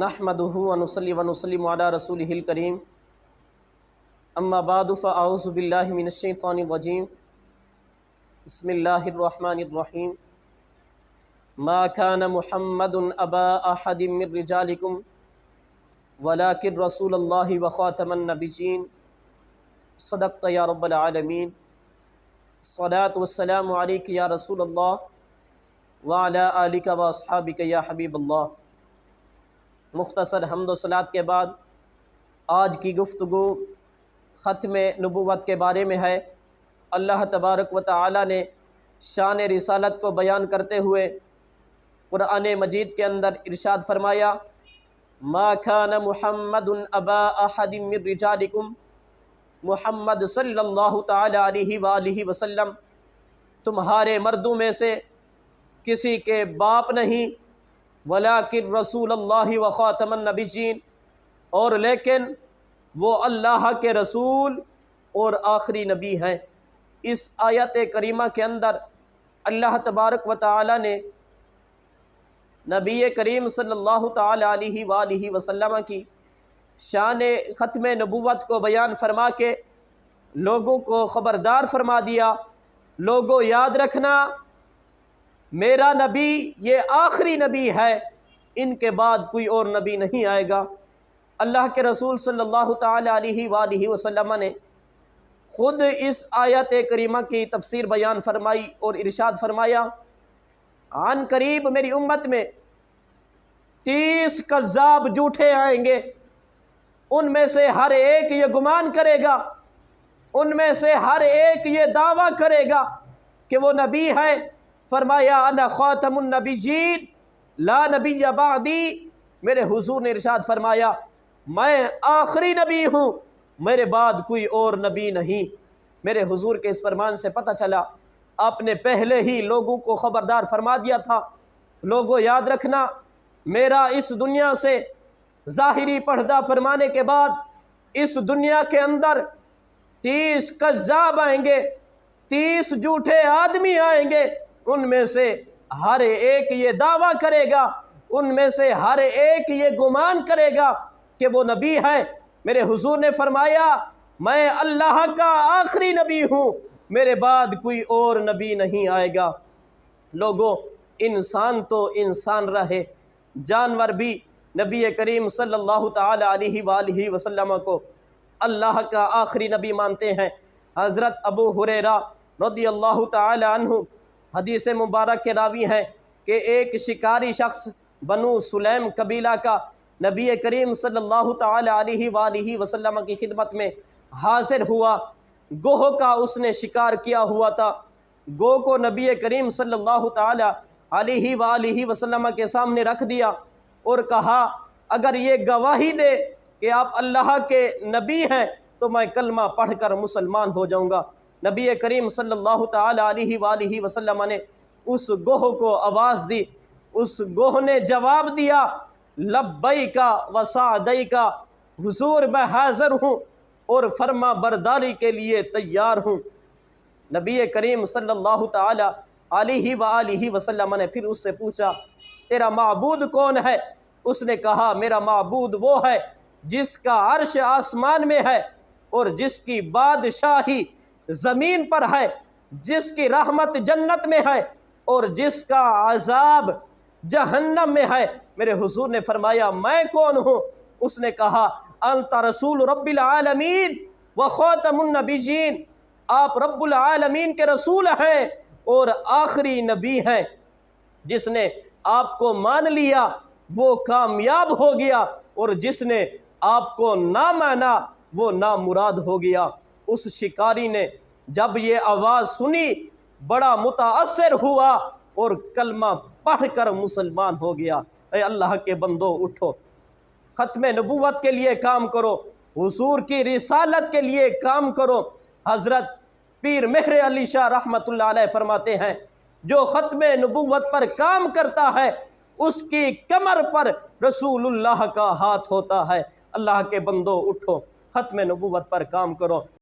نحمدہ ونصلی ونسلم علی رسولہ الکریم اما بعد فاعوذ باللہ من الشیطان الرجیم بسم اللہ الرحمن الرحیم ما کان محمد ابا احد من رجالکم ولکن رسول اللہ وخاتم النبیین صدقت یا رب العالمین الصلاۃ والسلام علیک یا رسول اللہ وعلی آلک واصحابک یا حبیب اللہ۔ مختصر حمد و صلات کے بعد آج کی گفتگو ختم نبوت کے بارے میں ہے۔ اللہ تبارک و تعالی نے شان رسالت کو بیان کرتے ہوئے قرآن مجید کے اندر ارشاد فرمایا، ما کان محمد ابا احد من رجالکم، محمد صلی اللہ تعالی علیہ وآلہ وسلم تمہارے مردوں میں سے کسی کے باپ نہیں، ولیکن رسول اللہ و خاتم النبیین، اور لیکن وہ اللہ کے رسول اور آخری نبی ہیں۔ اس آیت کریمہ کے اندر اللہ تبارک و تعالی نے نبی کریم صلی اللہ تعالی علیہ وآلہ وسلم کی شان ختم نبوت کو بیان فرما کے لوگوں کو خبردار فرما دیا، لوگوں یاد رکھنا میرا نبی یہ آخری نبی ہے، ان کے بعد کوئی اور نبی نہیں آئے گا۔ اللہ کے رسول صلی اللہ تعالی علیہ وآلہ وسلم نے خود اس آیت کریمہ کی تفسیر بیان فرمائی اور ارشاد فرمایا، عن قریب میری امت میں 30 کذاب جھوٹے آئیں گے، ان میں سے ہر ایک یہ گمان کرے گا، ان میں سے ہر ایک یہ دعویٰ کرے گا کہ وہ نبی ہے۔ فرمایا انا خاتم النبیین لا نبی بعدی، میرے حضور نے ارشاد فرمایا میں آخری نبی ہوں، میرے بعد کوئی اور نبی نہیں۔ میرے حضور کے اس فرمان سے پتہ چلا آپ نے پہلے ہی لوگوں کو خبردار فرما دیا تھا، لوگوں یاد رکھنا میرا اس دنیا سے ظاہری پردہ فرمانے کے بعد اس دنیا کے اندر 30 کذاب آئیں گے، 30 جھوٹے آدمی آئیں گے، ان میں سے ہر ایک یہ دعویٰ کرے گا، ان میں سے ہر ایک یہ گمان کرے گا کہ وہ نبی ہے۔ میرے حضور نے فرمایا میں اللہ کا آخری نبی ہوں، میرے بعد کوئی اور نبی نہیں آئے گا۔ لوگوں انسان تو انسان رہے، جانور بھی نبی کریم صلی اللہ تعالی علیہ وآلہ وسلم کو اللہ کا آخری نبی مانتے ہیں۔ حضرت ابو ہریرہ رضی اللہ تعالی عنہ حدیث مبارک کے راوی ہیں کہ ایک شکاری شخص بنو سلیم قبیلہ کا نبی کریم صلی اللہ تعالی علیہ وآلہ وسلم کی خدمت میں حاضر ہوا۔ گوہ کا اس نے شکار کیا ہوا تھا، گوہ کو نبی کریم صلی اللہ تعالی علیہ وآلہ وسلم کے سامنے رکھ دیا اور کہا اگر یہ گواہی دے کہ آپ اللہ کے نبی ہیں تو میں کلمہ پڑھ کر مسلمان ہو جاؤں گا۔ نبی کریم صلی اللہ تعالی علیہ وآلہ وسلم نے اس گوہ کو آواز دی، اس گوہ نے جواب دیا لبیک و سعدیک، حضور میں حاضر ہوں اور فرما برداری کے لیے تیار ہوں۔ نبی کریم صلی اللہ تعالی علیہ وآلہ وسلم نے پھر اس سے پوچھا تیرا معبود کون ہے؟ اس نے کہا میرا معبود وہ ہے جس کا عرش آسمان میں ہے اور جس کی بادشاہی زمین پر ہے، جس کی رحمت جنت میں ہے اور جس کا عذاب جہنم میں ہے۔ میرے حضور نے فرمایا میں کون ہوں؟ اس نے کہا انت رسول رب العالمین و خاتم النبیین، آپ رب العالمین کے رسول ہیں اور آخری نبی ہیں۔ جس نے آپ کو مان لیا وہ کامیاب ہو گیا اور جس نے آپ کو نہ مانا وہ نامراد ہو گیا۔ اس شکاری نے جب یہ آواز سنی بڑا متاثر ہوا اور کلمہ پڑھ کر مسلمان ہو گیا۔ اے اللہ کے بندو اٹھو، ختم نبوت کے لیے کام کرو، حضور کی رسالت کے لیے کام کرو۔ حضرت پیر مہر علی شاہ رحمۃ اللہ علیہ فرماتے ہیں جو ختم نبوت پر کام کرتا ہے اس کی کمر پر رسول اللہ کا ہاتھ ہوتا ہے۔ اللہ کے بندو اٹھو، ختم نبوت پر کام کرو۔